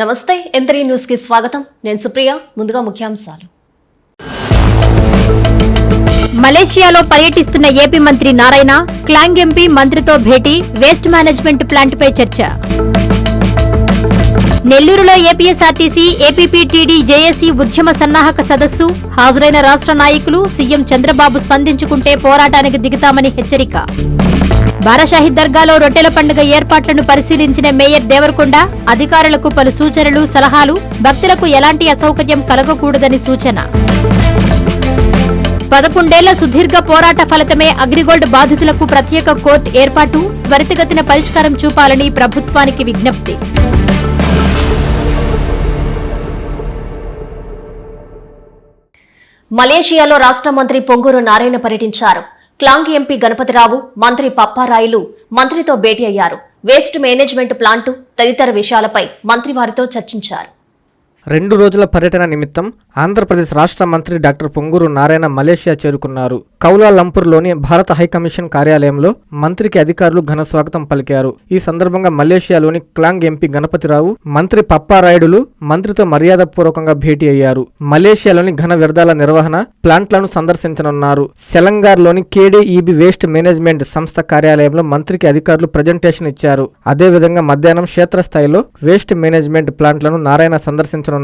నమస్తే ఎంత్రీ న్యూస్ కి స్వాగతం. నేను సుప్రియ. ముందుగా ముఖ్యాంశాలు. మలేషియాలో పర్యటిస్తున్న ఏపీ మంత్రి నారాయణ, క్లాంగ్ ఎంపీ మంత్రితో భేటీ, వేస్ట్ మేనేజ్మెంట్ ప్లాంట్ పై చర్చ. నెల్లూరులో ఏపీఎస్ఆర్టీసీ, ఏపీపీటీడీ, జేఏసీ ఉద్యమ సన్నాహక సదస్సు. హాజరైన రాష్ట్ర నాయకులు, సీఎం చంద్రబాబు స్పందించుకుంటే పోరాటానికి దిగుతామని హెచ్చరిక. బారాషాహి దర్గాలో రొట్టెల పండుగ ఏర్పాట్లను పరిశీలించిన మేయర్ దేవరకొండ, అధికారులకు పలు సూచనలు, సలహాలు. భక్తులకు ఎలాంటి అసౌకర్యం కలగకూడదని సూచన. 11 ఏళ్ల సుదీర్ఘ పోరాట ఫలితమే అగ్రిగోల్డ్ బాధితులకు ప్రత్యేక కోర్టు ఏర్పాటు. త్వరితగతిన పరిష్కారం చూపాలని ప్రభుత్వానికి విజ్ఞప్తి. మలేషియాలో రాష్ట్ర మంత్రి పొంగూరు నారాయణ పర్యటించారు. క్లాంగ్ ఎంపీ గణపతిరావు, మంత్రి పప్పారాయులు మంత్రితో భేటీ అయ్యారు. వేస్ట్ మేనేజ్మెంట్ ప్లాంటు తదితర విషయాలపై మంత్రి వారితో చర్చించారు. 2 రోజుల పర్యటన నిమిత్తం ఆంధ్రప్రదేశ్ రాష్ట్ర మంత్రి డాక్టర్ పొంగూరు నారాయణ మలేషియా చేరుకున్నారు. కౌలాలంపూర్లోని భారత హైకమిషన్ కార్యాలయంలో మంత్రికి అధికారులు ఘన స్వాగతం పలికారు. ఈ సందర్భంగా మలేషియాలోని క్లాంగ్ ఎంపీ గణపతిరావు, మంత్రి పప్పారాయుడులు మంత్రితో మర్యాదపూర్వకంగా భేటీ అయ్యారు. మలేషియాలోని ఘన వ్యర్థాల నిర్వహణ ప్లాంట్లను సందర్శించనున్నారు. సెలంగార్లోని కేడీఈబీ వేస్ట్ మేనేజ్మెంట్ సంస్థ కార్యాలయంలో మంత్రికి అధికారులు ప్రజెంటేషన్ ఇచ్చారు. అదేవిధంగా మధ్యాహ్నం క్షేత్రస్థాయిలో వేస్ట్ మేనేజ్మెంట్ ప్లాంట్లను నారాయణ సందర్శించనున్నారు.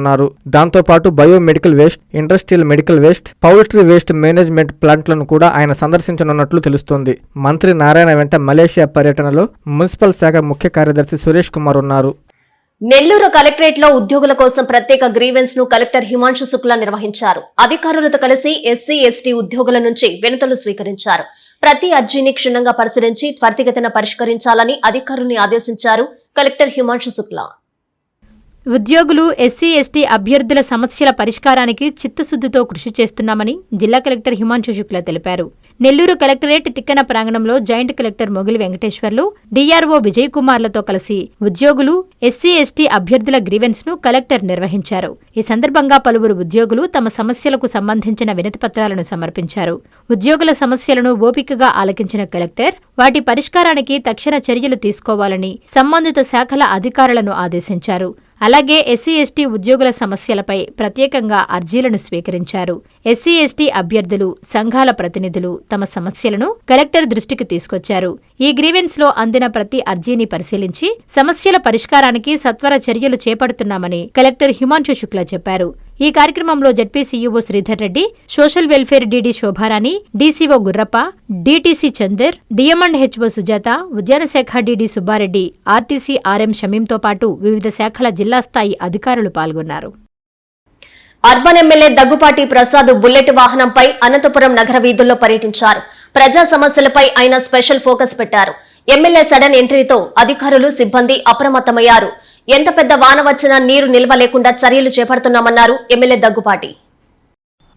దాంతోపాటు biomedical waste, industrial medical waste, poultry waste management ప్లాంట్లను కూడా ఆయన సందర్శించనున్నట్లు తెలుస్తోంది. మంత్రి నారాయణ వెంట మలేషియా పర్యటనలో మున్సిపల్ శాఖ ముఖ్య కార్యదర్శి సురేష్ కుమార్ ఉన్నారు. నెల్లూరు కలెక్టరేట్ లో ఉద్యోగుల కోసం ప్రత్యేక గ్రీవెన్స్ ను కలెక్టర్ హిమాంశు శుక్లా నిర్వహించారు. అధికారులతో కలిసి ఎస్సీ, ఎస్టీ ఉద్యోగుల నుంచి వినతులు స్వీకరించారు. ప్రతి అర్జీని క్షుణ్ణంగా పరిశీలించి త్వరితగతిన పరిష్కరించాలని అధికారుల్ని ఆదేశించారు కలెక్టర్ హిమాంశు శుక్లా. ఉద్యోగులు, ఎస్సీ, ఎస్టీ అభ్యర్థుల సమస్యల పరిష్కారానికి చిత్తశుద్దితో కృషి చేస్తున్నామని జిల్లా కలెక్టర్ హిమాంశు శుక్లా తెలిపారు. నెల్లూరు కలెక్టరేట్ తిక్కన ప్రాంగణంలో జాయింట్ కలెక్టర్ మొగిలి వెంకటేశ్వర్లు, డీఆర్ఓ విజయ్ కుమార్లతో కలిసి ఉద్యోగులు, ఎస్సీ, ఎస్టీ అభ్యర్థుల గ్రీవెన్స్ ను కలెక్టర్ నిర్వహించారు. ఈ సందర్భంగా పలువురు ఉద్యోగులు తమ సమస్యలకు సంబంధించిన వినతిపత్రాలను సమర్పించారు. ఉద్యోగుల సమస్యలను ఓపికగా ఆలకించిన కలెక్టర్ వాటి పరిష్కారానికి తక్షణ చర్యలు తీసుకోవాలని సంబంధిత శాఖల అధికారులను ఆదేశించారు. అలాగే ఎస్సీ, ఎస్టీ ఉద్యోగుల సమస్యలపై ప్రత్యేకంగా అర్జీలను స్వీకరించారు. ఎస్సీ, ఎస్టీ అభ్యర్థులు, సంఘాల ప్రతినిధులు తమ సమస్యలను కలెక్టర్ దృష్టికి తీసుకొచ్చారు. ఈ గ్రీవెన్స్ లో అందిన ప్రతి అర్జీని పరిశీలించి సమస్యల పరిష్కారానికి సత్వర చర్యలు చేపడుతున్నామని కలెక్టర్ హిమాంశు శుక్లా చెప్పారు. ఈ కార్యక్రమంలో ZP CEO Sridhar Reddy, social welfare DD Shobharani, DCO Gurrappa, DTC Chandar, DM and HO Sujatha, ఉద్యాన శాఖ డీడీ సుబ్బారెడ్డి, ఆర్టీసీ ఆర్ఎం షమీంతో పాటు వివిధ శాఖల జిల్లా స్థాయి అధికారులు పాల్గొన్నారు. Urban MLA Daggupati Prasad bullet వాహనంపై అనంతపురం నగర వీధుల్లో పర్యటించారు. ప్రజా సమస్యలపై ఆయన స్పెషల్ ఫోకస్ పెట్టారు. ఎమ్మెల్యే సడన్ ఎంట్రీతో అధికారులు, సిబ్బంది అప్రమత్తమయ్యారు. ఎంత పెద్ద వాన వచ్చినా నీరు నిల్వ లేకుండా చర్యలు చేపడుతున్నామన్నారు MLA Daggupati.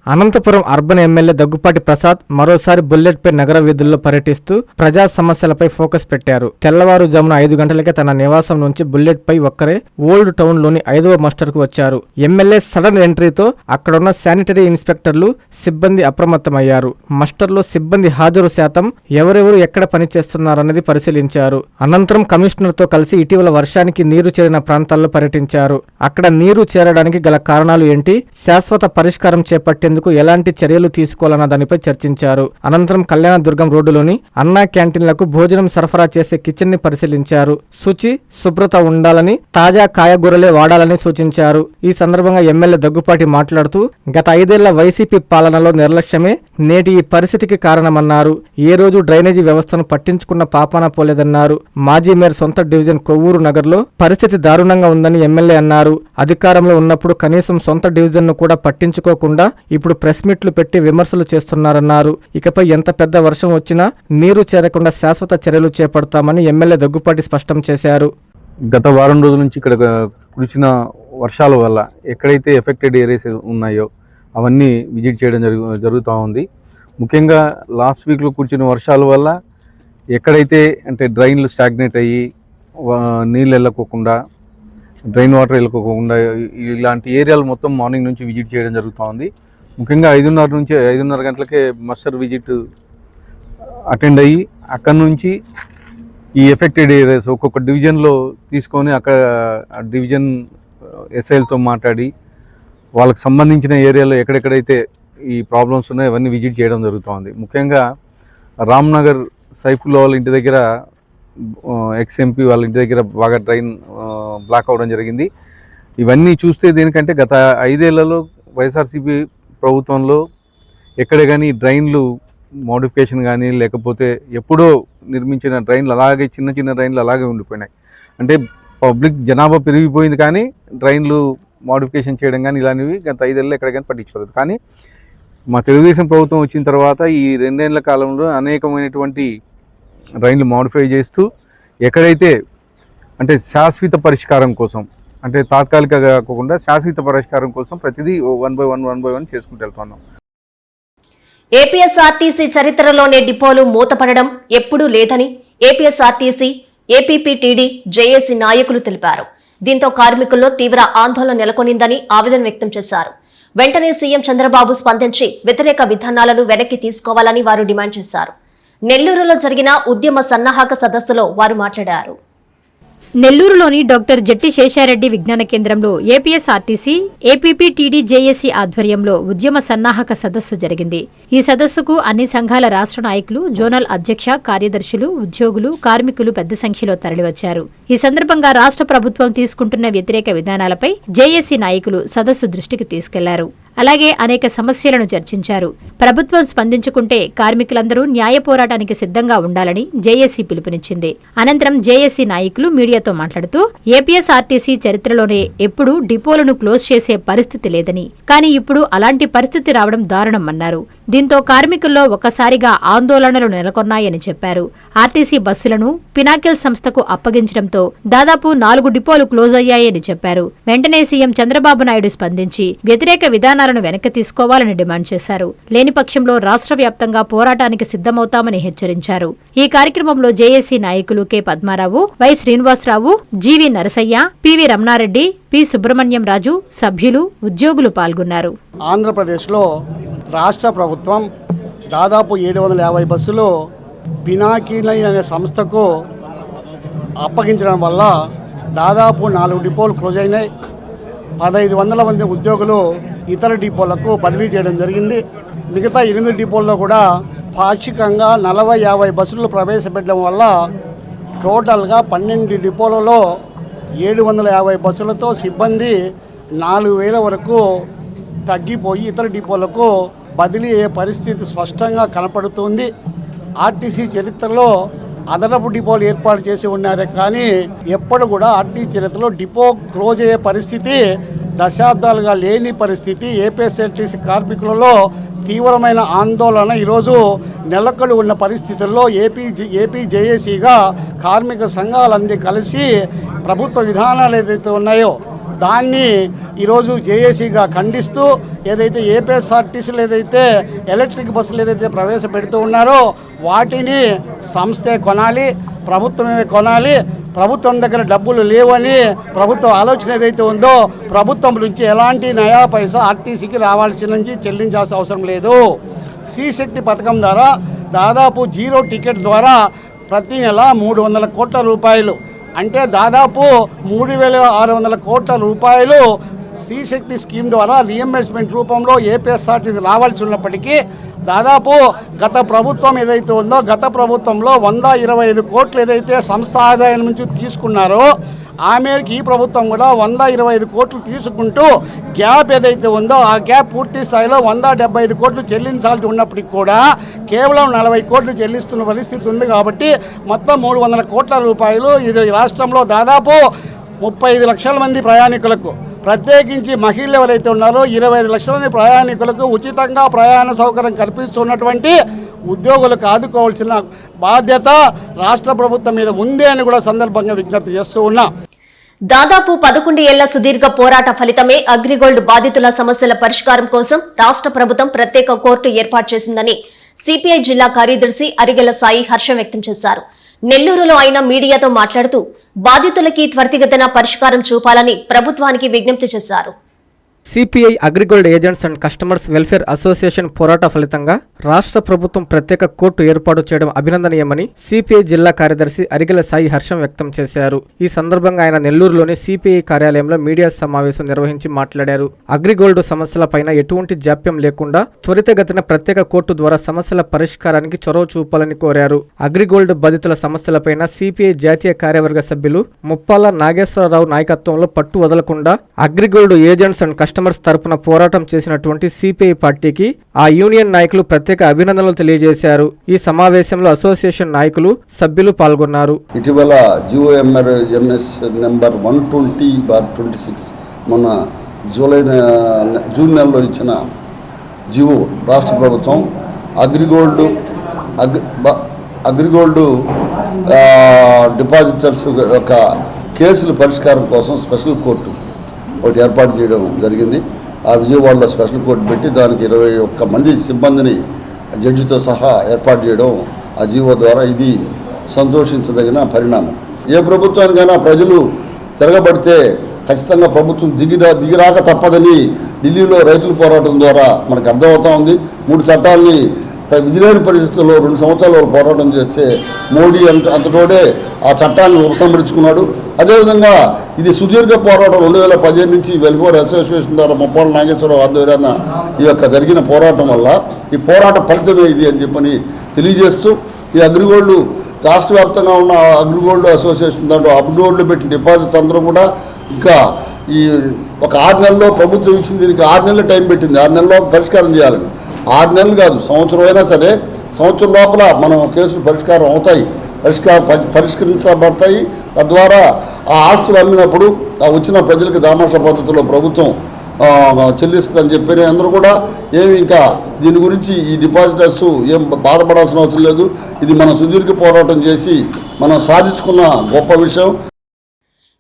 Anantapuram urban MLA Daggupati Prasad మరోసారి బుల్లెట్ పై నగర వీధుల్లో పర్యటిస్తూ ప్రజా సమస్యలపై ఫోకస్ పెట్టారు. తెల్లవారుజామున 5 గంటలకే తన నివాసం నుంచి బుల్లెట్ పై ఒక్కరే ఓల్డ్ టౌన్ లోని 5వ మస్టర్ కు వచ్చారు. ఎమ్మెల్యే సడన్ ఎంట్రీతో అక్కడున్న శానిటరీ ఇన్స్పెక్టర్లు, సిబ్బంది అప్రమత్తమయ్యారు. మస్టర్లో సిబ్బంది హాజరు శాతం, ఎవరెవరు ఎక్కడ పనిచేస్తున్నారన్నది పరిశీలించారు. అనంతరం కమిషనర్ తో కలిసి ఇటీవల వర్షానికి నీరు చేరిన ప్రాంతాల్లో పర్యటించారు. అక్కడ నీరు చేరడానికి గల కారణాలు ఏంటి, శాశ్వత పరిష్కారం చేపట్టేందుకు ఎలాంటి చర్యలు తీసుకోవాలన్న దానిపై చర్చించారు. అనంతరం కళ్యాణదుర్గం రోడ్డులోని అన్నా క్యాంటీన్లకు భోజనం సరఫరా చేసే కిచెన్ ని పరిశీలించారు. శుచి, శుభ్రత ఉండాలని, తాజా కాయగూరలే వాడాలని సూచించారు. ఈ సందర్భంగా ఎమ్మెల్యే దగ్గుపాటి మాట్లాడుతూ గత 5 ఏళ్ల వైసీపీ పాలనలో నిర్లక్ష్యమే నేటి ఈ పరిస్థితికి కారణమన్నారు. ఏ రోజు డ్రైనేజీ వ్యవస్థను పట్టించుకున్న పాపాన పోలేదన్నారు. మాజీ మేయర్ సొంత డివిజన్ కొవ్వూరు నగర్లో పరిస్థితి దారుణంగా ఉందని ఎమ్మెల్యే అన్నారు. అధికారంలో ఉన్నప్పుడు కనీసం సొంత డివిజన్ ను కూడా పట్టించుకోకుండా ఇప్పుడు ప్రెస్ మీట్లు పెట్టి విమర్శలు చేస్తున్నారన్నారు. ఇకపై ఎంత పెద్ద వర్షం వచ్చినా నీరు చేరకుండా శాశ్వత చర్యలు చేపడతామని ఎమ్మెల్యే దగ్గుపాటి స్పష్టం చేశారు. గత వారం రోజుల నుంచి ఇక్కడ కురిసిన వర్షాల వల్ల ఎక్కడైతే ఎఫెక్టెడ్ ఏరియాస్ ఉన్నాయో అవన్నీ విజిట్ చేయడం జరుగుతూ ఉంది. ముఖ్యంగా లాస్ట్ వీక్లో కురిసిన వర్షాల వల్ల ఎక్కడైతే అంటే డ్రైన్లు స్టాగ్నేట్ అయ్యి నీళ్ళు వెళ్ళకోకుండా, డ్రైన్ వాటర్ వెళ్ళకోకుండా ఇలాంటి ఏరియాలు మొత్తం మార్నింగ్ నుంచి విజిట్ చేయడం జరుగుతూ ఉంది. ముఖ్యంగా 5:30 గంటలకే మస్టర్ విజిట్ అటెండ్ అయ్యి అక్కడి నుంచి ఈ ఎఫెక్టెడ్ ఏరియాస్ ఒక్కొక్క డివిజన్లో తీసుకొని అక్కడ డివిజన్ ఎస్ఐలతో మాట్లాడి వాళ్ళకి సంబంధించిన ఏరియాలో ఎక్కడెక్కడైతే ఈ ప్రాబ్లమ్స్ ఉన్నాయో అవన్నీ విజిట్ చేయడం జరుగుతోంది. ముఖ్యంగా రామ్నగర్ సైఫుల్లా వాళ్ళ ఇంటి దగ్గర ఎక్స్ఎంపీ వాళ్ళ ఇంటి దగ్గర బాగా డ్రైన్ బ్లాక్ అవ్వడం జరిగింది. ఇవన్నీ చూస్తే దేనికంటే గత 5 ఏళ్లలో వైఎస్ఆర్సీపీ ప్రభుత్వంలో ఎక్కడ కానీ డ్రైన్లు మోడిఫికేషన్ కానీ లేకపోతే ఎప్పుడో నిర్మించిన డ్రైన్లు అలాగే చిన్న చిన్న డ్రైన్లు అలాగే ఉండిపోయినాయి. అంటే పబ్లిక్ జనాభా పెరిగిపోయింది కానీ డ్రైన్లు మోడిఫికేషన్ చేయడం కానీ ఇలాంటివి గత 5 ఏళ్ళలో ఎక్కడ కానీ పట్టించుకోలేదు. కానీ మా తెలుగుదేశం ప్రభుత్వం వచ్చిన తర్వాత ఈ 2 ఏళ్ల కాలంలో అనేకమైనటువంటి డ్రైన్లు మోడిఫై చేస్తూ ఎక్కడైతే అంటే శాశ్వత పరిష్కారం కోసం, అంటే తాత్కాలికంగా కాకుండా శాశ్వత పరిష్కారం కోసం ప్రతిదీ 1 by 1 చేసుకుంటూ వెళ్తున్నాం. ఏపీఎస్ఆర్టీసీ చరిత్రలోనే డిపోలు మూతపడడం ఎప్పుడూ లేదని ఏపీఎస్ఆర్టీసీ, ఏపీపీటీడీ, జేఏసీ నాయకులు తెలిపారు. దీంతో కార్మికుల్లో తీవ్ర ఆందోళన నెలకొనిందని ఆవేదన వ్యక్తం చేశారు. వెంటనే సీఎం చంద్రబాబు స్పందించి వ్యతిరేక విధానాలను వెనక్కి తీసుకోవాలని వారు డిమాండ్ చేశారు. నెల్లూరులో జరిగిన ఉద్యమ సన్నాహక సదస్సులో వారు మాట్లాడారు. నెల్లూరులోని డాక్టర్ జట్టి శేషారెడ్డి విజ్ఞాన కేంద్రంలో ఏపీఎస్ఆర్టీసీ, ఏపీపీటీడీ, జేఏసీ ఆధ్వర్యంలో ఉద్యమ సన్నాహక సదస్సు జరిగింది. ఈ సదస్సుకు అన్ని సంఘాల రాష్ట్ర నాయకులు, జోనల్ అధ్యక్ష, కార్యదర్శులు, ఉద్యోగులు, కార్మికులు పెద్ద సంఖ్యలో తరలివచ్చారు. ఈ సందర్భంగా రాష్ట్ర ప్రభుత్వం తీసుకుంటున్న వ్యతిరేక విధానాలపై జేఏసీ నాయకులు సదస్సు దృష్టికి తీసుకెళ్లారు. అలాగే అనేక సమస్యలను చర్చించారు. ప్రభుత్వం స్పందించుకుంటే కార్మికులందరూ న్యాయ పోరాటానికి సిద్ధంగా ఉండాలని జేఏసీ పిలుపునిచ్చింది. అనంతరం జేఏసీ నాయకులు మీడియాతో మాట్లాడుతూ ఏపీఎస్ఆర్టీసీ చరిత్రలోనే ఎప్పుడూ డిపోలను క్లోజ్ చేసే పరిస్థితి లేదని, కానీ ఇప్పుడు అలాంటి పరిస్థితి రావడం దారుణమన్నారు. దీంతో కార్మికుల్లో ఒక్కసారిగా ఆందోళనలు నెలకొన్నాయని చెప్పారు. ఆర్టీసీ బస్సులను పినాకిల్ సంస్థకు అప్పగించడంతో దాదాపు 4 డిపోలు క్లోజ్ అయ్యాయని చెప్పారు. వెంటనే సీఎం చంద్రబాబు నాయుడు స్పందించి వ్యతిరేక విధానాలను వెనక్కి తీసుకోవాలని డిమాండ్ చేశారు. లేని పక్షంలో రాష్ట్ర వ్యాప్తంగా పోరాటానికి సిద్ధమవుతామని హెచ్చరించారు. ఈ కార్యక్రమంలో జేఏసీ నాయకులు K Padmarao, Y Srinivasarao, GV Narasaiah, PV Ramanareddy, P Subrahmanyam Raju, సభ్యులు, ఉద్యోగులు పాల్గొన్నారు. ఆంధ్రప్రదేశ్లో రాష్ట్ర ప్రభుత్వం దాదాపు 750 బస్సులు పినాకిల్ అనే సంస్థకు అప్పగించడం వల్ల దాదాపు 4 డిపోలు క్లోజ్ అయినాయి. 1500 మంది ఉద్యోగులు ఇతర డిపోలకు బదిలీ చేయడం జరిగింది. మిగతా 8 డిపోల్లో కూడా పాక్షికంగా 40-50 బస్సులు ప్రవేశపెట్టడం వల్ల టోటల్గా 12 డిపోలలో 750 బస్సులతో సిబ్బంది 4000 వరకు తగ్గిపోయి ఇతర డిపోలకు బదిలీ అయ్యే పరిస్థితి స్పష్టంగా కనపడుతుంది. ఆర్టీసీ చరిత్రలో అదనపు డిపోలు ఏర్పాటు చేసి ఉన్నారే కానీ ఎప్పుడు కూడా ఆర్టీసీ చరిత్రలో డిపో క్లోజ్ అయ్యే పరిస్థితి దశాబ్దాలుగా లేని పరిస్థితి. ఏపీఎస్ఆర్టీసీ కార్మికులలో తీవ్రమైన ఆందోళన ఈరోజు నెలకొల్లి ఉన్న పరిస్థితుల్లో ఏపీ జేఏసీగా కార్మిక సంఘాలన్నీ కలిసి ప్రభుత్వ విధానాలు ఏదైతే ఉన్నాయో దాన్ని ఈరోజు జేఏసీగా ఖండిస్తూ ఏదైతే ఏపీఎస్ఆర్టీసీలు ఏదైతే ఎలక్ట్రిక్ బస్సులు ఏదైతే ప్రవేశపెడుతూ ఉన్నారో వాటిని సంస్థే కొనాలి, ప్రభుత్వమే కొనాలి. ప్రభుత్వం దగ్గర డబ్బులు లేవని ప్రభుత్వం ఆలోచన ఏదైతే ఉందో ప్రభుత్వం నుంచి ఎలాంటి నయా పైసా ఆర్టీసీకి రావాల్సిన నుంచి చెల్లించాల్సిన అవసరం లేదు. శ్రీశక్తి పథకం ద్వారా దాదాపు 0 టికెట్ ద్వారా ప్రతి నెల 300 కోట్ల రూపాయలు, అంటే దాదాపు 3600 కోట్ల రూపాయలు శ్రీశక్తి స్కీమ్ ద్వారా రీఎంబర్స్మెంట్ రూపంలో ఏపీఎస్ఆర్టీసీ రావాల్సి ఉన్నప్పటికీ దాదాపు గత ప్రభుత్వం ఏదైతే ఉందో గత ప్రభుత్వంలో 125 కోట్లు ఏదైతే సంస్థ ఆదాయం నుంచి తీసుకున్నారో ఆ మేరకు ఈ ప్రభుత్వం కూడా 125 కోట్లు తీసుకుంటూ గ్యాప్ ఏదైతే ఉందో ఆ గ్యాప్ పూర్తి స్థాయిలో 175 కోట్లు చెల్లించాల్సి ఉన్నప్పటికీ కూడా కేవలం 40 కోట్లు చెల్లిస్తున్న పరిస్థితి ఉంది. కాబట్టి మొత్తం 300 కోట్ల రూపాయలు ఇది రాష్ట్రంలో దాదాపు 35 లక్షల మంది ప్రయాణికులకు, ప్రత్యేకించి మహిళలు ఎవరైతే ఉన్నారో 25 లక్షల మంది ప్రయాణికులకు ఉచితంగా ప్రయాణ సౌకర్యం కల్పిస్తున్నటువంటి ఉద్యోగులకు ఆదుకోవాల్సిన బాధ్యత రాష్ట్ర ప్రభుత్వం మీద ఉంది అని కూడా సందర్భంగా విజ్ఞప్తి చేస్తూ ఉన్నాం. దాదాపు 11 ఏళ్ల సుదీర్ఘ పోరాట ఫలితమే అగ్రిగోల్డ్ బాధితుల సమస్యల పరిష్కారం కోసం రాష్ట్ర ప్రభుత్వం ప్రత్యేక కోర్టు ఏర్పాటు చేసిందని సిపిఐ జిల్లా కార్యదర్శి అరిగెల సాయి హర్షం వ్యక్తం చేశారు. నెల్లూరులో ఆయన మీడియాతో మాట్లాడుతూ బాధితులకి త్వరితగతిన పరిష్కారం చూపాలని ప్రభుత్వానికి విజ్ఞప్తి చేశారు. CPI AgriGold agents and customers welfare association పోరాట ఫలితంగా రాష్ట్ర ప్రభుత్వం ప్రత్యేక కోర్టు ఏర్పాటు చేయడం అభినందనీయమని సిపిఐ జిల్లా కార్యదర్శి అరిగెల సాయి హర్షం వ్యక్తం చేశారు. ఈ సందర్భంగా ఆయన నెల్లూరులోని సిపిఐ కార్యాలయంలో మీడియా సమావేశం నిర్వహించి మాట్లాడారు. అగ్రిగోల్డ్ సమస్యలపైన ఎటువంటి జాప్యం లేకుండా త్వరితగతిన ప్రత్యేక కోర్టు ద్వారా సమస్యల పరిష్కారానికి చొరవ చూపాలని కోరారు. అగ్రిగోల్డ్ బాధితుల సమస్యలపైన సిపిఐ జాతీయ కార్యవర్గ సభ్యులు ముప్పాల నాగేశ్వరరావు నాయకత్వంలో పట్టు వదలకుండా అగ్రిగోల్డ్ ఏజెంట్స్ అండ్ కస్టమర్స్ తరపున పోరాటం చేసినటువంటి సిపిఐ పార్టీకి ఆ యూనియన్ నాయకులు ప్రత్యేక అభినందనలు తెలియజేశారు. ఈ సమావేశంలో అసోసియేషన్ నాయకులు, సభ్యులు పాల్గొన్నారు. ఇటీవల జిఓఎంఎస్ నెంబర్ 120/26 మొన్న జూన్ నెలలో ఇచ్చిన జిఓ రాష్ట్ర ప్రభుత్వం అగ్రిగోల్డ్ డిపాజిటర్స్ యొక్క కేసుల పరిష్కారం కోసం స్పెషల్ కోర్టు ఒకటి ఏర్పాటు చేయడం జరిగింది. ఆ విజయవాడలో స్పెషల్ కోర్టు పెట్టి దానికి 21 మంది సిబ్బందిని జడ్జితో సహా ఏర్పాటు చేయడం ఆ జీవో ద్వారా ఇది సంతోషించదగిన పరిణామం. ఏ ప్రభుత్వానికైనా ప్రజలు తిరగబడితే ఖచ్చితంగా ప్రభుత్వం దిగిరాక తప్పదని ఢిల్లీలో రైతుల పోరాటం ద్వారా మనకు అర్థమవుతా ఉంది. 3 చట్టాలని విధిలేని పరిస్థితుల్లో 2 సంవత్సరాలు పోరాటం చేస్తే మోడీ అంతటోడే ఆ చట్టాన్ని ఉపసంహరించుకున్నాడు. అదేవిధంగా ఇది సుదీర్ఘ పోరాటం 2015 నుంచి వెల్ఫేర్ అసోసియేషన్ ద్వారా ముప్పాల నాగేశ్వరరావు ఆధ్వర్యాన ఈ యొక్క జరిగిన పోరాటం వల్ల ఈ పోరాట ఫలితమే ఇది అని చెప్పని తెలియజేస్తూ ఈ అగ్రిగోల్డ్ రాష్ట్ర వ్యాప్తంగా ఉన్న అగ్రిగోల్డ్ అసోసియేషన్ దాంట్లో అగ్రిగోల్డ్లో పెట్టిన డిపాజిట్స్ అందరూ కూడా ఇంకా ఈ ఒక 6 నెలల్లో ప్రభుత్వం ఇచ్చింది. దీనికి 6 నెలలు టైం పెట్టింది. 6 నెలల్లో పరిష్కారం చేయాలని. 6 నెలలు కాదు, సంవత్సరం అయినా సరే సంవత్సరం లోపల మనం కేసులు పరిష్కారం అవుతాయి, పరిష్కరించబడతాయి. తద్వారా ఆ ఆస్తులు అమ్మినప్పుడు ఆ వచ్చిన ప్రజలకు దామాషా పద్ధతిలో ప్రభుత్వం చెల్లిస్తుందని చెప్పి అందరూ కూడా ఏమి ఇంకా దీని గురించి ఈ డిపాజిటర్స్ ఏం బాధపడాల్సిన అవసరం లేదు. ఇది మనం సుదీర్ఘ పోరాటం చేసి మనం సాధించుకున్న గొప్ప విషయం.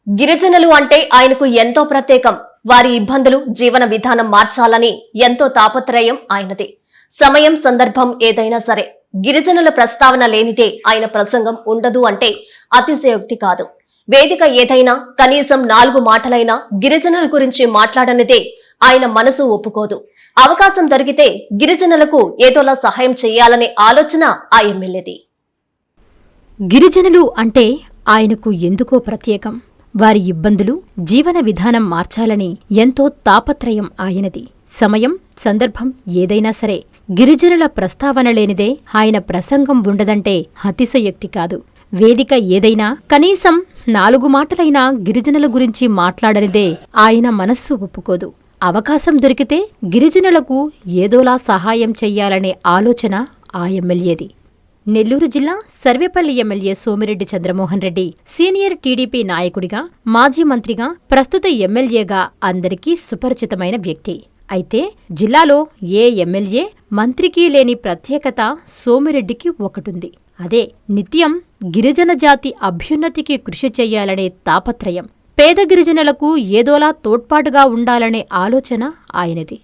గిరిజనులు అంటే ఆయనకు ఎంతో ప్రత్యేకం. వారి ఇబ్బందులు, జీవన విధానం మార్చాలని ఎంతో తాపత్రయం ఆయనది. సమయం, సందర్భం ఏదైనా సరే గిరిజనుల ప్రస్తావన లేనిదే ఆయన ప్రసంగం ఉండదు అంటే అతిశయోక్తి కాదు. వేదిక ఏదైనా కనీసం 4 మాటలైనా గిరిజనుల గురించి మాట్లాడనిదే ఆయన మనసు ఒప్పుకోదు. అవకాశం దొరికితే గిరిజనులకు ఏదోలా సహాయం చేయాలనే ఆలోచన ఆ ఎమ్మెల్యేది. గిరిజనులు అంటే ఆయనకు ఎందుకో ప్రత్యేకం. వారి ఇబ్బందులు, జీవన విధానం మార్చాలని ఎంతో తాపత్రయం ఆయనది. సమయం, సందర్భం ఏదైనా సరే గిరిజనుల ప్రస్తావన లేనిదే ఆయన ప్రసంగం ఉండదంటే అతిశయోక్తి కాదు. వేదిక ఏదైనా కనీసం 4 మాటలైనా గిరిజనుల గురించి మాట్లాడనిదే ఆయన మనస్సు ఒప్పుకోదు. అవకాశం దొరికితే గిరిజనులకు ఏదోలా సహాయం చెయ్యాలనే ఆలోచన ఆ ఎమ్మెల్యేది. నెల్లూరు జిల్లా Sarvepalli MLA Somireddy Chandramohan Reddy senior TDP నాయకుడిగా, మాజీ మంత్రిగా, ప్రస్తుత ఎమ్మెల్యేగా అందరికీ సుపరిచితమైన వ్యక్తి. అయితే జిల్లాలో ఏ ఎమ్మెల్యే, మంత్రికి లేని ప్రత్యేకత సోమిరెడ్డికి ఒకటుంది. అదే నిత్యం గిరిజన జాతి అభ్యున్నతికి కృషి చెయ్యాలనే తాపత్రయం. పేద గిరిజనులకు ఏదోలా తోడ్పాటుగా ఉండాలనే ఆలోచన ఆయనది.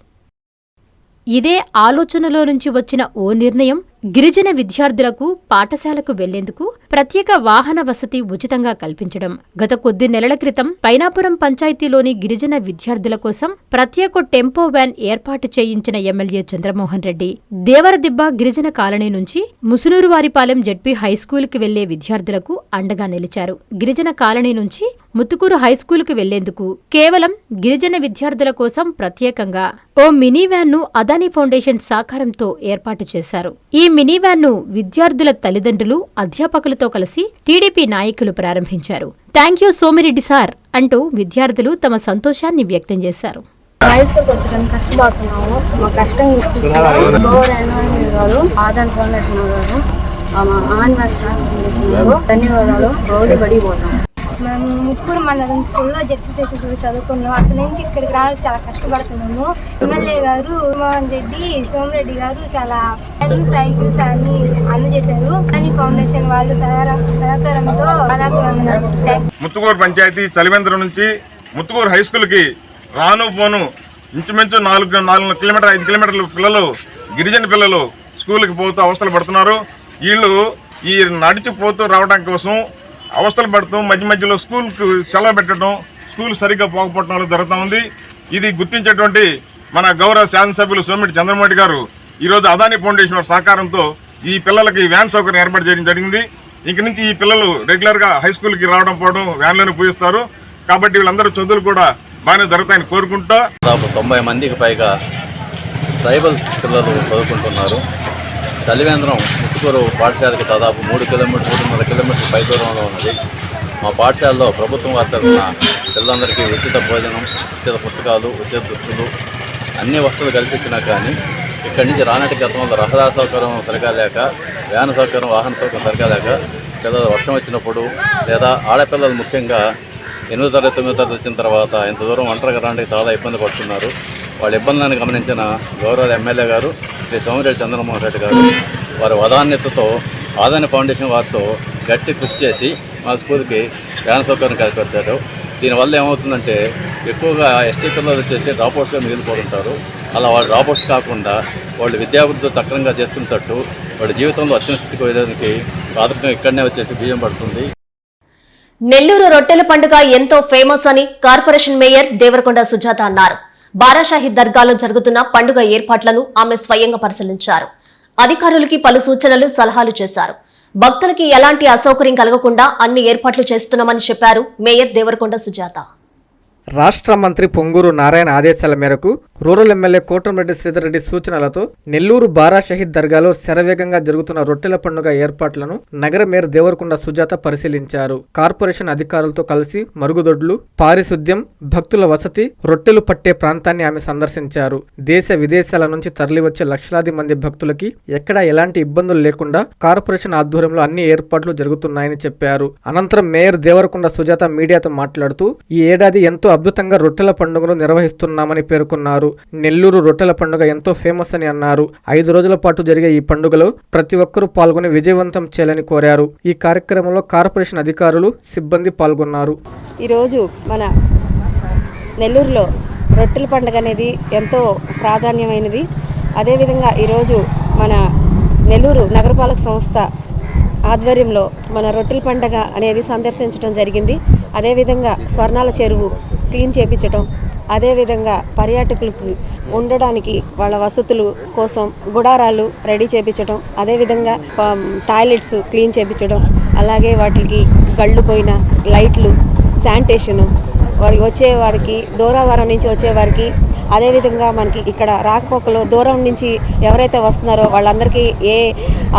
ఇదే ఆలోచనలో నుంచి వచ్చిన ఓ నిర్ణయం గిరిజన విద్యార్థులకు పాఠశాలకు వెళ్లేందుకు ప్రత్యేక వాహన వసతి ఉచితంగా కల్పించడం. గత కొద్ది నెలల క్రితం పైనాపురం పంచాయతీలోని గిరిజన విద్యార్థుల కోసం ప్రత్యేక టెంపో వ్యాన్ ఏర్పాటు చేయించిన ఎమ్మెల్యే చంద్రమోహన్ రెడ్డి దేవరదిబ్బ గిరిజన కాలనీ నుంచి ముసునూరువారిపాలెం జెడ్పీ హైస్కూలుకి వెళ్లే విద్యార్థులకు అండగా నిలిచారు. గిరిజన కాలనీ నుంచి ముత్తుకూరు హైస్కూలుకు వెళ్లేందుకు కేవలం గిరిజన విద్యార్థుల కోసం ప్రత్యేకంగా ఓ మినీ వ్యాన్ను అదానీ ఫౌండేషన్ సహకారంతో ఏర్పాటు చేశారు. ఈ మినీ వ్యాన్ను విద్యార్థుల తల్లిదండ్రులు, అధ్యాపకులతో కలిసి టీడీపీ నాయకులు ప్రారంభించారు. థ్యాంక్యూ సోమిరెడ్డి సార్ అంటూ విద్యార్థులు తమ సంతోషాన్ని వ్యక్తం చేశారు. హైస్కూల్కి వచ్చడానికి కష్టపడుతున్నాము. మా కష్టం ఆదాన్ ఫౌండేషన్ గారు, ధన్యవాదాలు. రోజు బడిపోతాం. మేము ముక్కూరు మండలం స్కూల్లో జెడ్పీసీ చదువుకున్నాం. అక్కడి నుంచి ఇక్కడికి రావడానికి చాలా కష్టపడుతున్నాము. ఎమ్మెల్యే గారు మోహన్ రెడ్డి, సోమిరెడ్డి గారు చాలా సైకిల్స్ అన్ని అందజేశారు. అని ఫౌండేషన్ వాళ్ళు సహకారంతో ముత్తుకూరు పంచాయతీ చలివేంద్రం నుంచి ముత్తుకూరు హై స్కూల్కి రాను పోను ఇంచుమించు 4 కిలోమీటర్ 5 కిలోమీటర్ల పిల్లలు, గిరిజన పిల్లలు స్కూల్కి పోతూ అవస్థలు పడుతున్నారు. వీళ్ళు ఈ నడిచిపోతూ రావడం కోసం అవస్థలు పడుతూ మధ్య మధ్యలో స్కూల్కి సెలవు పెట్టడం, స్కూల్ సరిగ్గా పోకపోవడం జరుగుతూ ఉంది. ఇది గుర్తించేటువంటి మన గౌరవ శాసనసభ్యులు సోమిరెడ్డి చంద్రమోహన్ గారు ఈరోజు అదాని ఫౌండేషన్ వారి సహకారంతో ఈ పిల్లలకి వ్యాన్ సౌకర్యం ఏర్పాటు చేయడం జరిగింది. ఇంక నుంచి ఈ పిల్లలు రెగ్యులర్గా హై స్కూల్కి రావడం పోవడం వ్యాన్లను పూజిస్తారు. కాబట్టి వీళ్ళందరూ చదువులు కూడా బాగానే జరుగుతాయని కోరుకుంటూ దాదాపు 90 మందికి పైగా ట్రైబల్ పిల్లలు చదువుకుంటున్నారు. చలివేంద్రం ముత్తుకూరు పాఠశాలకి దాదాపు 3 కిలోమీటర్లు 3.5 కిలోమీటర్ల పై దూరంలో ఉన్నది. మా పాఠశాలలో ప్రభుత్వం వారి తరఫున పిల్లలందరికీ ఉచిత భోజనం, ఉచిత పుస్తకాలు, ఉచిత దుస్తులు అన్ని వస్తువులు కల్పించినా కానీ ఇక్కడి నుంచి రానటి గతంలో రహదారి సౌకర్యం సరిగా లేక, వ్యాన్ సౌకర్యం, వాహన సౌకర్యం సరిగా లేక పిల్లలు వర్షం వచ్చినప్పుడు లేదా ఆడపిల్లలు ముఖ్యంగా 8వ తరగతి 9వ తరగతి వచ్చిన తర్వాత ఇంత దూరం ఒంటరిగా రావడానికి చాలా ఇబ్బంది పడుతున్నారు. వాళ్ళ ఇబ్బందులను గమనించిన గౌరవ ఎమ్మెల్యే గారు శ్రీ సోమిరెడ్డి చంద్రమోహన్ రెడ్డి గారు వారి వదాన్యతతో ఆదాని ఫౌండేషన్ వారితో గట్టి కృషి చేసి మా స్కూల్కి వ్యాన్ సౌకర్యం కల్పించారు. దీనివల్ల ఏమవుతుందంటే ఎక్కువగా ఎస్టీ పిల్లలు వచ్చేసి డ్రాప్అవుట్స్గా మిగిలిపోతుంటారు. అలా వాళ్ళు డ్రాప్అవుట్స్ కాకుండా వాళ్ళు విద్యాభివృద్ధి సక్రమంగా చేసుకునేటట్టు వాళ్ళ జీవితంలో అత్యున్నత స్థితికి వెళ్ళడానికి ప్రాథమికంగా ఇక్కడనే వచ్చేసి బియ్యం పడుతుంది. నెల్లూరు రొట్టెల పండుగ ఎంతో ఫేమస్ అని కార్పొరేషన్ మేయర్ దేవరకొండ సుజాత అన్నారు. బారాషాహీద్ దర్గాలో జరుగుతున్న పండుగ ఏర్పాట్లను ఆమె స్వయంగా పరిశీలించారు. అధికారులకి పలు సూచనలు, సలహాలు చేశారు. భక్తులకి ఎలాంటి అసౌకర్యం కలగకుండా అన్ని ఏర్పాట్లు చేస్తున్నామని చెప్పారు మేయర్ దేవరకొండ సుజాత. రాష్ట్ర మంత్రి పొంగూరు నారాయణ ఆదేశాల మేరకు రూరల్ ఎమ్మెల్యే కోటంరెడ్డి శ్రీధర్ రెడ్డి సూచనలతో నెల్లూరు బారా షహీద్ దర్గాలో శరవేగంగా జరుగుతున్న రొట్టెల పండుగ ఏర్పాట్లను నగర మేయర్ దేవరకొండ సుజాత పరిశీలించారు. కార్పొరేషన్ అధికారులతో కలిసి మరుగుదొడ్లు, పారిశుద్ధ్యం, భక్తుల వసతి, రొట్టెలు పట్టే ప్రాంతాన్ని ఆమె సందర్శించారు. దేశ విదేశాల నుంచి తరలివచ్చే లక్షలాది మంది భక్తులకి ఎక్కడా ఎలాంటి ఇబ్బందులు లేకుండా కార్పొరేషన్ ఆధ్వర్యంలో అన్ని ఏర్పాట్లు జరుగుతున్నాయని చెప్పారు. అనంతరం మేయర్ దేవరకొండ సుజాత మీడియాతో మాట్లాడుతూ ఈ ఏడాది ఎంతో అద్భుతంగా రొట్టెల పండుగను నిర్వహిస్తున్నామని పేర్కొన్నారు. నెల్లూరు రొట్టెల పండుగ ఎంతో ఫేమస్ అని అన్నారు. 5 రోజుల పాటు జరిగే ఈ పండుగలో ప్రతి ఒక్కరూ పాల్గొని విజయవంతం చేయాలని కోరారు. ఈ కార్యక్రమంలో కార్పొరేషన్ అధికారులు, సిబ్బంది పాల్గొన్నారు. ఈరోజు మన నెల్లూరులో రొట్టెల పండుగ అనేది ఎంతో ప్రాధాన్యమైనది. అదేవిధంగా ఈరోజు మన నెల్లూరు నగరపాలక సంస్థ ఆధ్వర్యంలో మన రొట్టెల పండుగ అనేది సందర్శించడం జరిగింది. అదేవిధంగా స్వర్ణాల చెరువు క్లీన్ చేయించడం, అదేవిధంగా పర్యాటకులకు ఉండడానికి వాళ్ళ వసతులు కోసం గుడారాలు రెడీ చేయించడం, అదేవిధంగా టాయిలెట్స్ క్లీన్ చేయించడం, అలాగే వాటికి గళ్ళు పోయిన లైట్లు, శానిటేషను, వారికి దూరవారం నుంచి వచ్చేవారికి, అదేవిధంగా మనకి ఇక్కడ రాకపోకలు దూరం నుంచి ఎవరైతే వస్తున్నారో వాళ్ళందరికీ ఏ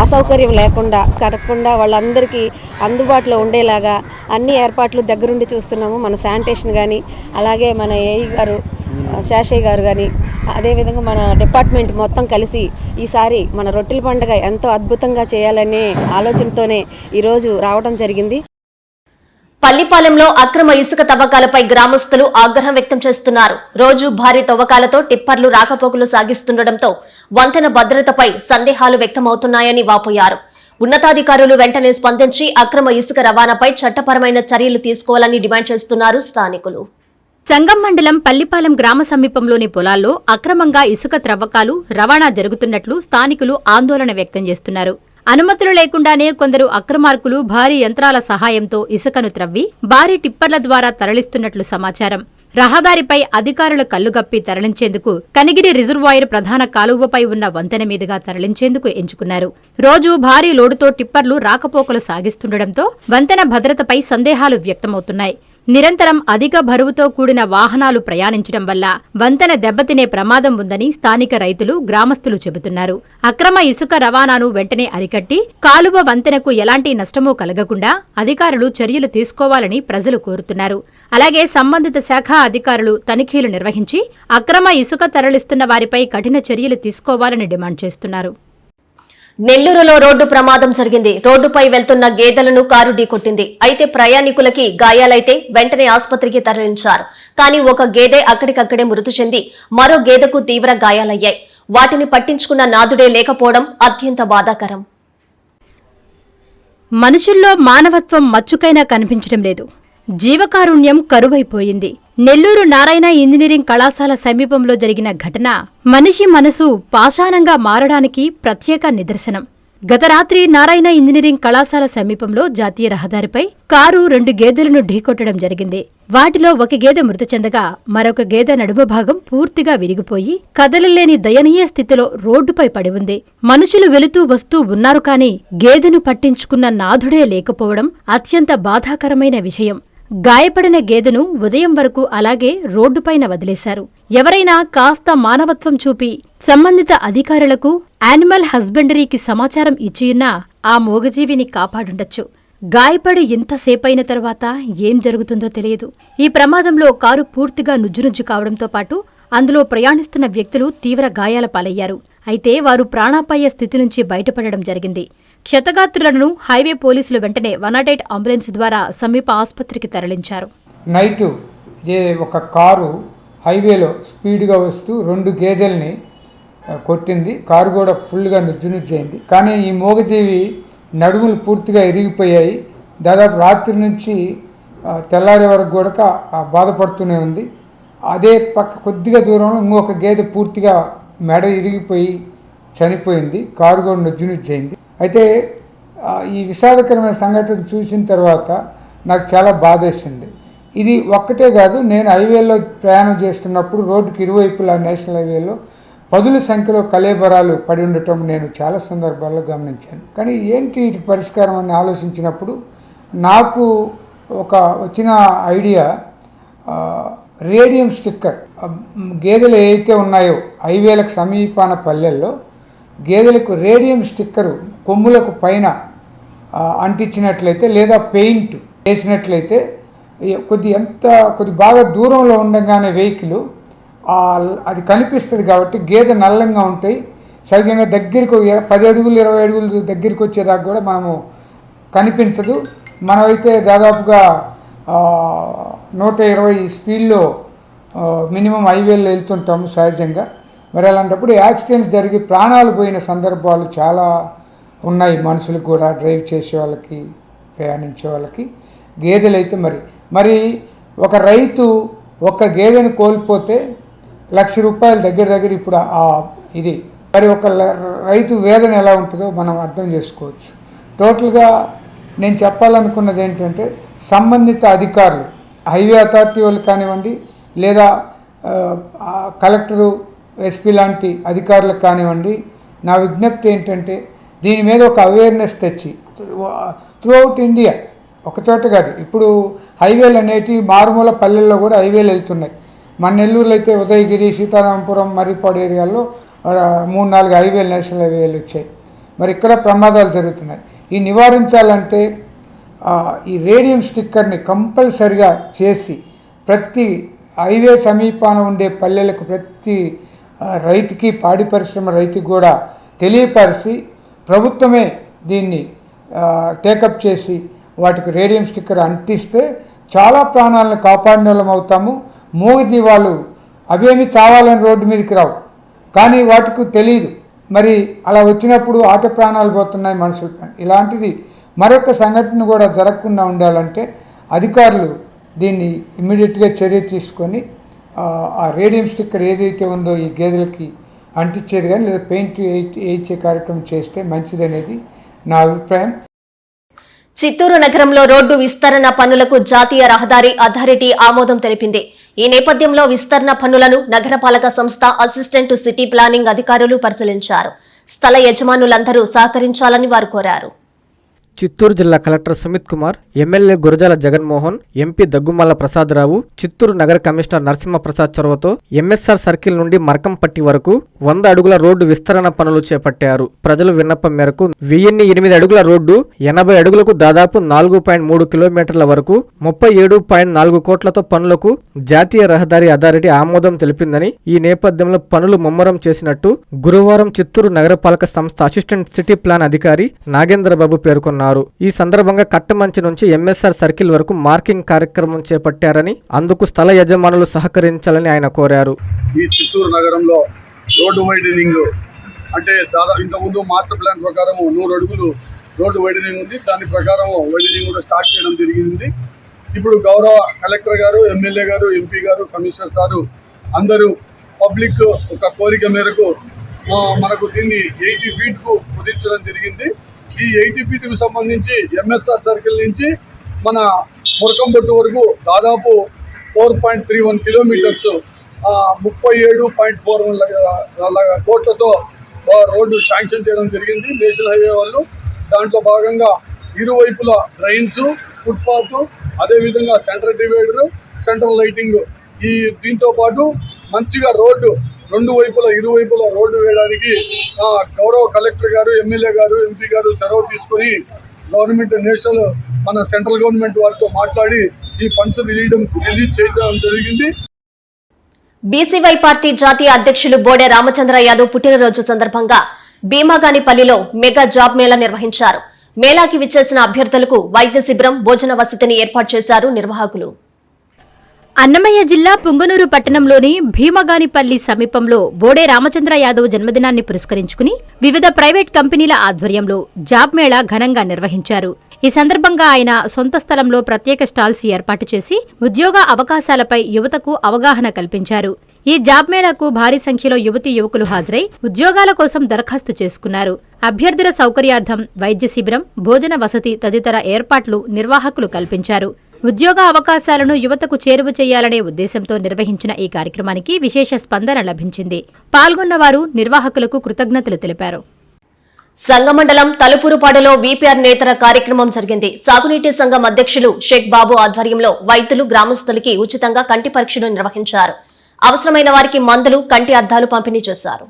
అసౌకర్యం లేకుండా కరగకుండా వాళ్ళందరికీ అందుబాటులో ఉండేలాగా అన్ని ఏర్పాట్లు దగ్గరుండి చూస్తున్నాము. మన శానిటేషన్ కానీ, అలాగే మన ఏఈ గారు, శేషయ్య గారు కానీ, అదేవిధంగా మన డిపార్ట్మెంట్ మొత్తం కలిసి ఈసారి మన రొట్టెల పండుగ ఎంతో అద్భుతంగా చేయాలనే ఆలోచనతోనే ఈరోజు రావడం జరిగింది. పల్లిపాలెంలో అక్రమ ఇసుక తవ్వకాలపై గ్రామస్తులు ఆగ్రహం వ్యక్తం చేస్తున్నారు. రోజు భారీ తవ్వకాలతో టిప్పర్లు రాకపోకలు సాగిస్తుండటంతో వంతెన భద్రతపై సందేహాలు వ్యక్తమవుతున్నాయని వాపోయారు. ఉన్నతాధికారులు వెంటనే స్పందించి అక్రమ ఇసుక రవాణాపై చట్టపరమైన చర్యలు తీసుకోవాలని డిమాండ్ చేస్తున్నారు స్థానికులు. సంగం మండలం పల్లిపాలెం గ్రామ సమీపంలోని పొలాల్లో అక్రమంగా ఇసుక త్రవ్వకాలు, రవాణా జరుగుతున్నట్లు స్థానికులు ఆందోళన వ్యక్తం చేస్తున్నారు. అనుమతులు లేకుండానే కొందరు అక్రమార్కులు భారీ యంత్రాల సహాయంతో ఇసుకను త్రవ్వి భారీ టిప్పర్ల ద్వారా తరలిస్తున్నట్లు సమాచారం. రహదారిపై అధికారులు కళ్లుగప్పి తరలించేందుకు కనిగిరి రిజర్వాయర్ ప్రధాన కాలువపై ఉన్న వంతెన మీదుగా తరలించేందుకు ఎంచుకున్నారు. రోజు భారీ లోడుతో టిప్పర్లు రాకపోకలు సాగిస్తుండటంతో వంతెన భద్రతపై సందేహాలు వ్యక్తమవుతున్నాయి. నిరంతరం అధిక బరువుతో కూడిన వాహనాలు ప్రయాణించడం వల్ల వంతెన దెబ్బతినే ప్రమాదం ఉందని స్థానిక రైతులు, గ్రామస్తులు చెబుతున్నారు. అక్రమ ఇసుక రవాణాను వెంటనే అరికట్టి కాలువ వంతెనకు ఎలాంటి నష్టమూ కలగకుండా అధికారులు చర్యలు తీసుకోవాలని ప్రజలు కోరుతున్నారు. అలాగే సంబంధిత శాఖ అధికారులు తనిఖీలు నిర్వహించి అక్రమ ఇసుక తరలిస్తున్న వారిపై కఠిన చర్యలు తీసుకోవాలని డిమాండ్ చేస్తున్నారు. నెల్లూరులో రోడ్డు ప్రమాదం జరిగింది. రోడ్డుపై వెళ్తున్న గేదెలను కారు ఢీకొట్టింది. అయితే ప్రయాణికులకి గాయాలైతే వెంటనే ఆసుపత్రికి తరలించారు. కానీ ఒక గేదె అక్కడికక్కడే మృతి చెంది మరో గేదెకు తీవ్ర గాయాలయ్యాయి. వాటిని పట్టించుకున్న నాదుడే లేకపోవడం అత్యంత బాధాకరం. మనుషుల్లో మానవత్వం మచ్చుకైనా కనిపించడం లేదు. జీవకారుణ్యం కరువైపోయింది. నెల్లూరు నారాయణ ఇంజనీరింగ్ కళాశాల సమీపంలో జరిగిన ఘటన మనిషి మనసు పాషాణంగా మారడానికి ప్రత్యేక నిదర్శనం. గత రాత్రి నారాయణ ఇంజనీరింగ్ కళాశాల సమీపంలో జాతీయ రహదారిపై కారు 2 గేదెలను ఢీకొట్టడం జరిగింది. వాటిలో ఒక గేదె మృతి చెందగా మరొక గేదె నడుమ భాగం పూర్తిగా విరిగిపోయి కదలలేని దయనీయ స్థితిలో రోడ్డుపై పడి ఉంది. మనుషులు వెళుతూ వస్తూ ఉన్నారు కానీ గేదెను పట్టించుకున్న నాథుడే లేకపోవడం అత్యంత బాధాకరమైన విషయం. గాయపడిన గేదెను ఉదయం వరకు అలాగే రోడ్డుపైన వదిలేశారు. ఎవరైనా కాస్త మానవత్వం చూపి సంబంధిత అధికారులకు యానిమల్ హస్బెండరీకి సమాచారం ఇచ్చియున్నా ఆ మూగజీవిని కాపాడుండొచ్చు. గాయపడి ఇంతసేపైన తరువాత ఏం జరుగుతుందో తెలియదు. ఈ ప్రమాదంలో కారు పూర్తిగా నుజ్జునుజ్జు కావడంతో పాటు అందులో ప్రయాణిస్తున్న వ్యక్తులు తీవ్ర గాయాల పాలయ్యారు. అయితే వారు ప్రాణాపాయ స్థితి నుంచి బయటపడడం జరిగింది. క్షతగాత్రులను హైవే పోలీసులు వెంటనే 108 అంబులెన్స్ ద్వారా సమీప ఆసుపత్రికి తరలించారు. నైటు ఒక కారు హైవేలో స్పీడ్గా వస్తూ 2 గేదెల్ని కొట్టింది. కారు కూడా ఫుల్గా నుజ్జునుజ్జైంది. కానీ ఈ మూగజీవి నడుములు పూర్తిగా ఇరిగిపోయాయి. దాదాపు రాత్రి నుంచి తెల్లారే వరకు కూడా బాధపడుతూనే ఉంది. అదే పక్క కొద్దిగా దూరంలో ఇంకొక గేదె పూర్తిగా మెడ ఇరిగిపోయి చనిపోయింది. కారు కూడా నుజ్జునుజ్జైంది. అయితే ఈ విషాదకరమైన సంఘటన చూసిన తర్వాత నాకు చాలా బాధేసింది. ఇది ఒక్కటే కాదు, నేను హైవేలో ప్రయాణం చేస్తున్నప్పుడు రోడ్డుకి ఇరువైపులా నేషనల్ హైవేలో పదుల సంఖ్యలో కళేబరాలు పడి ఉండటం నేను చాలా సందర్భాల్లో గమనించాను. కానీ ఏంటి వీటికి పరిష్కారం అని ఆలోచించినప్పుడు నాకు వచ్చిన ఐడియా, రేడియం స్టిక్కర్ గేదెలు ఏవైతే ఉన్నాయో హైవేలకు సమీపాన పల్లెల్లో గేదెలకు రేడియం స్టిక్కరు కొమ్ములకు పైన అంటించినట్లయితే లేదా పెయింట్ వేసినట్లయితే కొద్ది బాగా దూరంలో ఉండగానే వెహికల్ అది కనిపిస్తుంది. కాబట్టి గేదె నల్లంగా ఉంటాయి. సహజంగా దగ్గరికి 10 అడుగులు 20 అడుగులు దగ్గరికి వచ్చేదాకా కూడా మనము కనిపించదు. మనమైతే దాదాపుగా 120 స్పీడ్లో మినిమం హైవేలో వెళ్తుంటాము సహజంగా. మరి అలాంటప్పుడు యాక్సిడెంట్ జరిగి ప్రాణాలు పోయిన సందర్భాలు చాలా ఉన్నాయి. మనుషులకు కూడా, డ్రైవ్ చేసే వాళ్ళకి, ప్రయాణించే వాళ్ళకి. గేదెలు అయితే మరి ఒక రైతు ఒక్క గేదెను కోల్పోతే ₹1,00,000 దగ్గర ఇప్పుడు ఇది మరి ఒక రైతు వేదన ఎలా ఉంటుందో మనం అర్థం చేసుకోవచ్చు. టోటల్గా నేను చెప్పాలనుకున్నది ఏంటంటే, సంబంధిత అధికారులు, హైవే అథారిటీ వాళ్ళు కానివ్వండి, లేదా కలెక్టరు, ఎస్పీ లాంటి అధికారులకు కానివ్వండి, నా విజ్ఞప్తి ఏంటంటే దీని మీద ఒక అవేర్నెస్ తెచ్చి త్రూఅవుట్ ఇండియా, ఒక చోట కాదు, ఇప్పుడు హైవేలు అనేటివి మారుమూల పల్లెల్లో కూడా హైవేలు వెళ్తున్నాయి. మన నెల్లూరులో అయితే ఉదయగిరి, సీతారామపురం, మర్రిపాడు ఏరియాల్లో 3-4 హైవేలు, నేషనల్ హైవేలు వచ్చాయి. మరి ఇక్కడ ప్రమాదాలు జరుగుతున్నాయి. ఈ నివారించాలంటే ఈ రేడియం స్టిక్కర్ని కంపల్సరిగా చేసి ప్రతి హైవే సమీపాన ఉండే పల్లెలకు, ప్రతి రైతుకి, పాడి పరిశ్రమ రైతుకి కూడా తెలియపరిచి ప్రభుత్వమే దీన్ని టేకప్ చేసి వాటికి రేడియం స్టిక్కర్ అంటిస్తే చాలా ప్రాణాలను కాపాడిన వాళ్ళం అవుతాము. మూగజీవాలు అవేమి చావాలని రోడ్డు మీదకి రావు, కానీ వాటికి తెలియదు. మరి అలా వచ్చినప్పుడు ఆట ప్రాణాలు పోతున్నాయి, మనుషులు. ఇలాంటిది మరొక సంఘటన కూడా జరగకుండా ఉండాలంటే అధికారులు దీన్ని ఇమ్మీడియట్గా చర్య తీసుకొని ఆ రేడియం స్టిక్కర్ ఏదైతే ఉందో ఈ గేదెలకి అంటించేది కానీ లేదా పెయింట్ వేయించే కార్యక్రమం చేస్తే మంచిదనేది నా అభిప్రాయం. చిత్తూరు నగరంలో రోడ్డు విస్తరణ పనులకు జాతీయ రహదారి అథారిటీ ఆమోదం తెలిపింది. ఈ నేపథ్యంలో విస్తరణ పనులను నగరపాలక సంస్థ అసిస్టెంట్ సిటీ ప్లానింగ్ అధికారులు పరిశీలించారు. స్థల యజమానులందరూ సహకరించాలని వారు కోరారు. చిత్తూరు జిల్లా collector Sumit Kumar, MLA Gurajala Jaganmohan, MP Daggumalla Prasadarao, Chittoor నగర కమిషనర్ నరసింహప్రసాద్ చొరవతో ఎంఎస్ఆర్ సర్కిల్ నుండి మరకంపట్టి వరకు 100 అడుగుల రోడ్డు విస్తరణ పనులు చేపట్టారు. ప్రజల విన్నపం మేరకు 1008 అడుగుల రోడ్డు 80 అడుగులకు దాదాపు 4.3 కిలోమీటర్ల వరకు 37.4 కోట్లతో పనులకు జాతీయ రహదారి అథారిటీ ఆమోదం తెలిపిందని, ఈ నేపథ్యంలో పనులు ముమ్మరం చేసినట్టు గురువారం చిత్తూరు నగరపాలక సంస్థ అసిస్టెంట్ సిటీ ప్లాన్ అధికారి నాగేంద్రబాబు పేర్కొన్నారు. ఈ సందర్భంగా కట్టమంచి నుంచి ఎంఎస్ఆర్ సర్కిల్ వరకు మార్కింగ్ కార్యక్రమం చేపట్టారని, అందుకు స్థల యజమానులు సహకరించాలని ఆయన కోరారు. ఈ చిత్తూరు నగరంలో రోడ్డు వైడనింగ్ అంటే దాదాపు ఇంతకుముందు మాస్టర్ ప్లాన్ ప్రకారం 100 అడుగులు రోడ్డు వైడనింగ్ ఉంది. దాని ప్రకారం వైడనింగ్ కూడా స్టార్ట్ చేయడం జరిగింది. ఇప్పుడు గౌరవ కలెక్టర్ గారు, ఎమ్మెల్యే గారు, ఎంపీ గారు, కమిషనర్ సారు అందరూ పబ్లిక్ ఒక కోరిక మేరకు మనకు దీన్ని 80 ఫీట్కు కుదించడం జరిగింది. ఈ 80 ఫీట్కు సంబంధించి ఎంఎస్ఆర్ సర్కిల్ నుంచి మన మురకంబొట్టు వరకు దాదాపు 4.31 కిలోమీటర్స్ 37.41 కోట్లతో రోడ్డు శాంక్షన్ చేయడం జరిగింది నేషనల్ హైవే వాళ్ళు. దాంట్లో భాగంగా ఇరువైపుల డ్రైన్స్, ఫుట్పాత్, అదేవిధంగా సెంట్రల్ డివైడరు, సెంట్రల్ లైటింగ్, దీంతో పాటు మంచిగా రోడ్డు ఇరువైపుల రోడ్డు వేయడానికి గౌరవ కలెక్టర్ గారు, ఎమ్మెల్యే గారు, ఎంపీ గారు చొరవ తీసుకొని గవర్నమెంట్ నేషనల్ మన సెంట్రల్ గవర్నమెంట్ వారితో మాట్లాడి ఈ ఫండ్స్ రిలీజ్ చేయడం జరిగింది. బీసీవై పార్టీ జాతీయ అధ్యక్షులు బోడే రామచంద్ర యాదవ్ పుట్టినరోజు సందర్భంగా భీమాగానిపల్లిలో మెగా జాబ్ మేళా నిర్వహించారు. మేళాకి విచ్చేసిన అభ్యర్థులకు వైద్య శిబిరం, భోజన వసతిని ఏర్పాటు చేశారు నిర్వాహకులు. అన్నమయ్య జిల్లా పుంగనూరు పట్టణంలోని భీమగానిపల్లి సమీపంలో బోడే రామచంద్ర యాదవ్ జన్మదినాన్ని పురస్కరించుకుని వివిధ ప్రైవేట్ కంపెనీల ఆధ్వర్యంలో జాబ్ మేళా ఘనంగా నిర్వహించారు. ఈ సందర్భంగా ఆయన సొంత స్థలంలో ప్రత్యేక స్టాల్స్ ఏర్పాటు చేసి ఉద్యోగ అవకాశాలపై యువతకు అవగాహన కల్పించారు. ఈ జాబ్ మేళాకు భారీ సంఖ్యలో యువతీ యువకులు హాజరై ఉద్యోగాల కోసం దరఖాస్తు చేసుకున్నారు. అభ్యర్థుల సౌకర్యార్థం వైద్య శిబిరం, భోజన వసతి తదితర ఏర్పాట్లు నిర్వాహకులు కల్పించారు. ఉద్యోగ అవకాశాలను యువతకు చేరువ చేయాలనే ఉద్దేశంతో నిర్వహించిన ఈ కార్యక్రమానికి విశేష స్పందన లభించింది. పాల్గొన్నవారు నిర్వాహకులకు కృతజ్ఞతలు తెలిపారు. సంగమండలం తలుపురుపాడులో వీపీఆర్ నేతర కార్యక్రమం జరిగింది. సాగునీటి సంఘం అధ్యక్షులు షేక్ బాబు ఆధ్వర్యంలో వైద్యులు గ్రామస్తులకి ఉచితంగా కంటి పరీక్షలు నిర్వహించారు. అవసరమైన వారికి మందులు, కంటి అద్దాలు పంపిణీ చేశారు.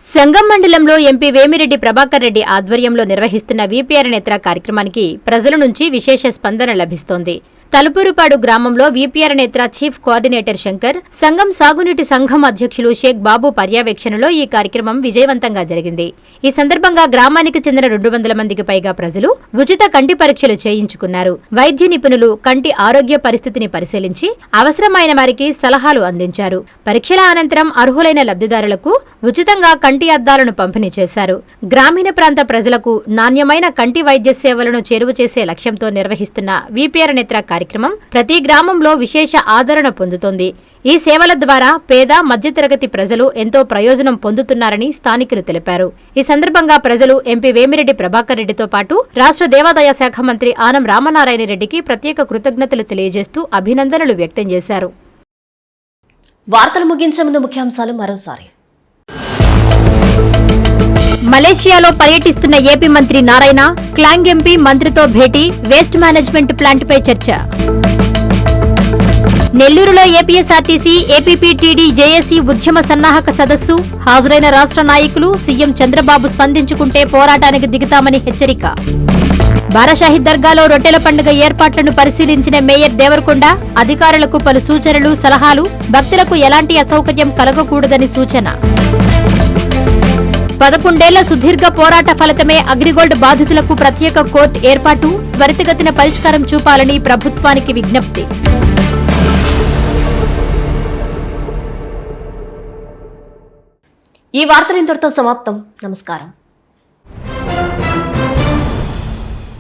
సంగం మండలంలో ఎంపీ వేమిరెడ్డి ప్రభాకర్ రెడ్డి ఆధ్వర్యంలో నిర్వహిస్తున్న వీపీఆర్ నేత్ర కార్యక్రమానికి ప్రజల నుంచి విశేష స్పందన లభిస్తోంది. తలుపురుపాడు గ్రామంలో వీపీఆర్ నేత్ర చీఫ్ కోఆర్డినేటర్ శంకర్, సంగం సాగునీటి సంఘం అధ్యక్షులు షేక్ బాబు పర్యవేక్షణలో ఈ కార్యక్రమం విజయవంతంగా జరిగింది. ఈ సందర్భంగా గ్రామానికి చెందిన 200 మందికి పైగా ప్రజలు ఉచిత కంటి పరీక్షలు చేయించుకున్నారు. వైద్య నిపుణులు కంటి ఆరోగ్య పరిస్థితిని పరిశీలించి అవసరమైన వారికి సలహాలు అందించారు. పరీక్షల అనంతరం అర్హులైన లబ్ధిదారులకు ఉచితంగా కంటి అద్దాలను పంపిణీ చేశారు. గ్రామీణ ప్రాంత ప్రజలకు నాణ్యమైన కంటి వైద్య సేవలను చేరువ చేసే లక్ష్యంతో నిర్వహిస్తున్న వీపీఆర్ నేత్ర కార్యక్రమం ప్రతి గ్రామంలో విశేష ఆదరణ పొందుతోంది. ఈ సేవల ద్వారా పేద, మధ్యతరగతి ప్రజలు ఎంతో ప్రయోజనం పొందుతున్నారని స్థానికులు తెలిపారు. ఈ సందర్భంగా ప్రజలు ఎంపీ వేమిరెడ్డి ప్రభాకర్ రెడ్డితో పాటు రాష్ట్ర దేవాదాయ శాఖ మంత్రి ఆనం రామనారాయణ రెడ్డికి ప్రత్యేక కృతజ్ఞతలు తెలియజేస్తూ అభినందనలు వ్యక్తం చేశారు. వార్తలు ముగించే ముందు ముఖ్యాంశాలు మరోసారి. మలేషియాలో పర్యటిస్తున్న ఏపీ మంత్రి నారాయణ, క్లాంగ్ ఎంపీ మంత్రితో భేటీ, వేస్ట్ మేనేజ్మెంట్ ప్లాంట్పై చర్చ. నెల్లూరులో ఏపీఎస్ఆర్టీసీ, ఏపీపీటీడీ, జేఏసీ ఉద్యమ సన్నాహక సదస్సు. హాజరైన రాష్ట్ర నాయకులు, సీఎం చంద్రబాబు స్పందించుకుంటే పోరాటానికి దిగుతామని హెచ్చరిక. బారాషాహి దర్గాలో రొట్టెల పండుగ ఏర్పాట్లను పరిశీలించిన మేయర్ దేవరకొండ, అధికారులకు పలు సూచనలు, సలహాలు. భక్తులకు ఎలాంటి అసౌకర్యం కలగకూడదని సూచన. 11 ఏళ్ల సుదీర్ఘ పోరాట ఫలితమే అగ్రిగోల్డ్ బాధితులకు ప్రత్యేక కోర్టు ఏర్పాటు. త్వరితగతిన పరిష్కారం చూపాలని ప్రభుత్వానికి విజ్ఞప్తి. ఈ వార్తలు ఇంతటితో సమాప్తం. నమస్కారం.